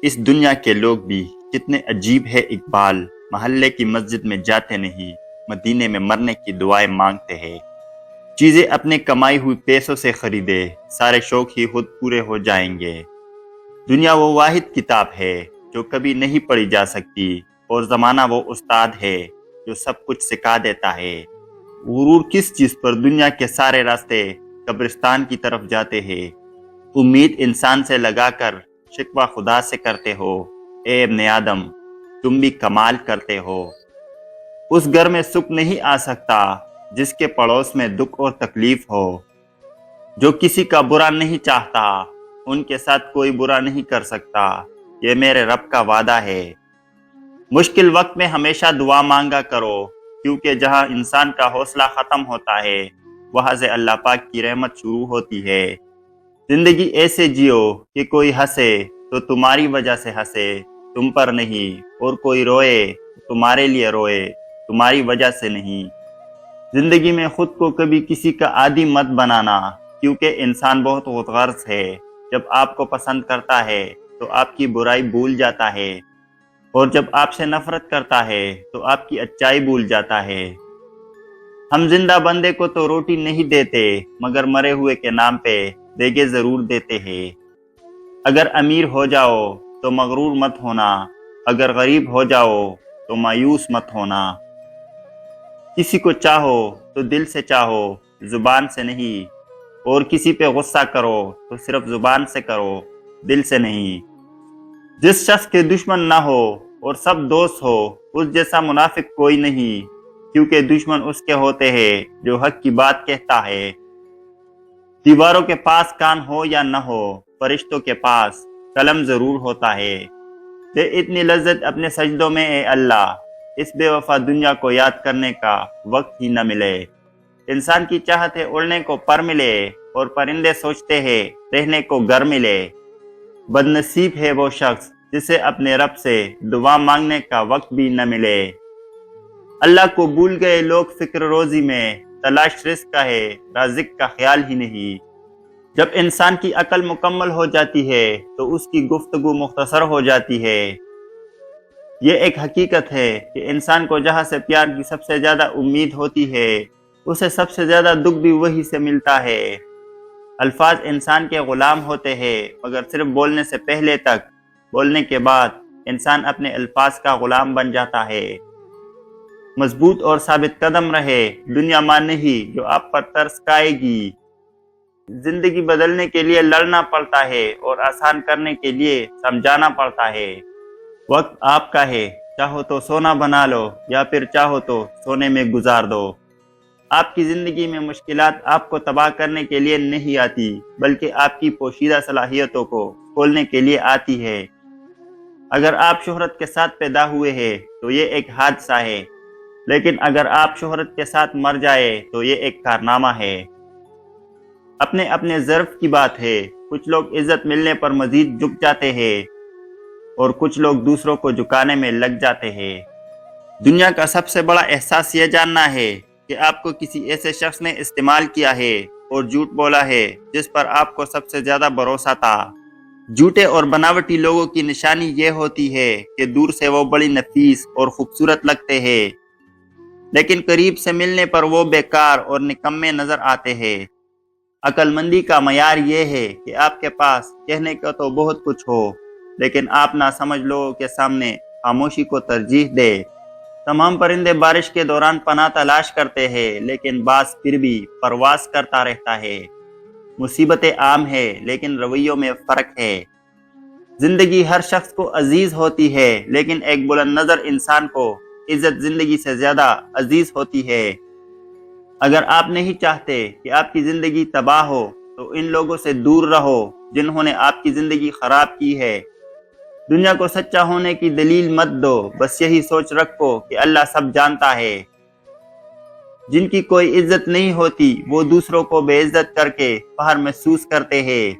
اس دنیا کے لوگ بھی کتنے عجیب ہے اقبال، محلے کی مسجد میں جاتے نہیں، مدینے میں مرنے کی دعائیں مانگتے ہیں۔ چیزیں اپنے کمائی ہوئی پیسوں سے خریدے، سارے شوق ہی خود پورے ہو جائیں گے۔ دنیا وہ واحد کتاب ہے جو کبھی نہیں پڑھی جا سکتی، اور زمانہ وہ استاد ہے جو سب کچھ سکھا دیتا ہے۔ غرور کس چیز پر دنیا کے سارے راستے قبرستان کی طرف جاتے ہیں۔ امید انسان سے لگا کر شکوہ خدا سے کرتے ہو، اے ابن آدم تم بھی کمال کرتے ہو۔ اس گھر میں سکھ نہیں آ سکتا جس کے پڑوس میں دکھ اور تکلیف ہو۔ جو کسی کا برا نہیں چاہتا ان کے ساتھ کوئی برا نہیں کر سکتا، یہ میرے رب کا وعدہ ہے۔ مشکل وقت میں ہمیشہ دعا مانگا کرو، کیونکہ جہاں انسان کا حوصلہ ختم ہوتا ہے وہاں سے اللہ پاک کی رحمت شروع ہوتی ہے۔ زندگی ایسے جیو کہ کوئی ہنسے تو تمہاری وجہ سے ہنسے، تم پر نہیں، اور کوئی روئے تو تمہارے لیے روئے، تمہاری وجہ سے نہیں۔ زندگی میں خود کو کبھی کسی کا عادی مت بنانا، کیونکہ انسان بہت غرض ہے۔ جب آپ کو پسند کرتا ہے تو آپ کی برائی بھول جاتا ہے، اور جب آپ سے نفرت کرتا ہے تو آپ کی اچائی بھول جاتا ہے۔ ہم زندہ بندے کو تو روٹی نہیں دیتے، مگر مرے ہوئے کے نام پہ دیگے ضرور دیتے ہیں۔ اگر امیر ہو جاؤ تو مغرور مت ہونا، اگر غریب ہو جاؤ تو مایوس مت ہونا۔ کسی کو چاہو تو دل سے چاہو، زبان سے نہیں، اور کسی پہ غصہ کرو تو صرف زبان سے کرو، دل سے نہیں۔ جس شخص کے دشمن نہ ہو اور سب دوست ہو، اس جیسا منافق کوئی نہیں، کیونکہ دشمن اس کے ہوتے ہیں جو حق کی بات کہتا ہے۔ دیواروں کے پاس کان ہو یا نہ ہو، فرشتوں کے پاس قلم ضرور ہوتا ہے۔ دے اتنی لذت اپنے سجدوں میں اے اللہ، اس بے وفا دنیا کو یاد کرنے کا وقت ہی نہ ملے۔ انسان کی چاہت ہے اڑنے کو پر ملے، اور پرندے سوچتے ہیں رہنے کو گھر ملے۔ بد نصیب ہے وہ شخص جسے اپنے رب سے دعا مانگنے کا وقت بھی نہ ملے۔ اللہ کو بھول گئے لوگ فکر روزی میں، تلاش رزق کا ہے رازق کا خیال ہی نہیں۔ جب انسان کی عقل مکمل ہو جاتی ہے تو اس کی گفتگو مختصر ہو جاتی ہے۔ یہ ایک حقیقت ہے کہ انسان کو جہاں سے پیار کی سب سے زیادہ امید ہوتی ہے، اسے سب سے زیادہ دکھ بھی وہی سے ملتا ہے۔ الفاظ انسان کے غلام ہوتے ہیں، مگر صرف بولنے سے پہلے تک، بولنے کے بعد انسان اپنے الفاظ کا غلام بن جاتا ہے۔ مضبوط اور ثابت قدم رہے، دنیا ماں نہیں جو آپ پر ترس کھائے گی۔ زندگی بدلنے کے لیے لڑنا پڑتا ہے، اور آسان کرنے کے لیے سمجھانا پڑتا ہے۔ وقت آپ کا ہے، چاہو تو سونا بنا لو، یا پھر چاہو تو سونے میں گزار دو۔ آپ کی زندگی میں مشکلات آپ کو تباہ کرنے کے لیے نہیں آتی، بلکہ آپ کی پوشیدہ صلاحیتوں کو کھولنے کے لیے آتی ہے۔ اگر آپ شہرت کے ساتھ پیدا ہوئے ہیں تو یہ ایک حادثہ ہے، لیکن اگر آپ شہرت کے ساتھ مر جائے تو یہ ایک کارنامہ ہے۔ اپنے اپنے ظرف کی بات ہے، کچھ لوگ عزت ملنے پر مزید جھک جاتے ہیں، اور کچھ لوگ دوسروں کو جھکانے میں لگ جاتے ہیں۔ دنیا کا سب سے بڑا احساس یہ جاننا ہے کہ آپ کو کسی ایسے شخص نے استعمال کیا ہے اور جھوٹ بولا ہے جس پر آپ کو سب سے زیادہ بھروسہ تھا۔ جھوٹے اور بناوٹی لوگوں کی نشانی یہ ہوتی ہے کہ دور سے وہ بڑی نفیس اور خوبصورت لگتے ہیں، لیکن قریب سے ملنے پر وہ بیکار اور نکمے نظر آتے ہیں۔ عقل مندی کا معیار یہ ہے کہ آپ کے پاس کہنے کا تو بہت کچھ ہو، لیکن آپ نہ سمجھ لوگوں کے سامنے خاموشی کو ترجیح دے۔ تمام پرندے بارش کے دوران پناہ تلاش کرتے ہیں، لیکن باز پھر بھی پرواز کرتا رہتا ہے۔ مصیبتیں عام ہے، لیکن رویوں میں فرق ہے۔ زندگی ہر شخص کو عزیز ہوتی ہے، لیکن ایک بلند نظر انسان کو عزت زندگی سے زیادہ عزیز ہوتی ہے۔ اگر آپ نہیں چاہتے کہ آپ کی زندگی تباہ ہو تو ان لوگوں سے دور رہو جنہوں نے آپ کی زندگی خراب کی ہے۔ دنیا کو سچا ہونے کی دلیل مت دو، بس یہی سوچ رکھو کہ اللہ سب جانتا ہے۔ جن کی کوئی عزت نہیں ہوتی وہ دوسروں کو بے عزت کر کے فخر محسوس کرتے ہیں۔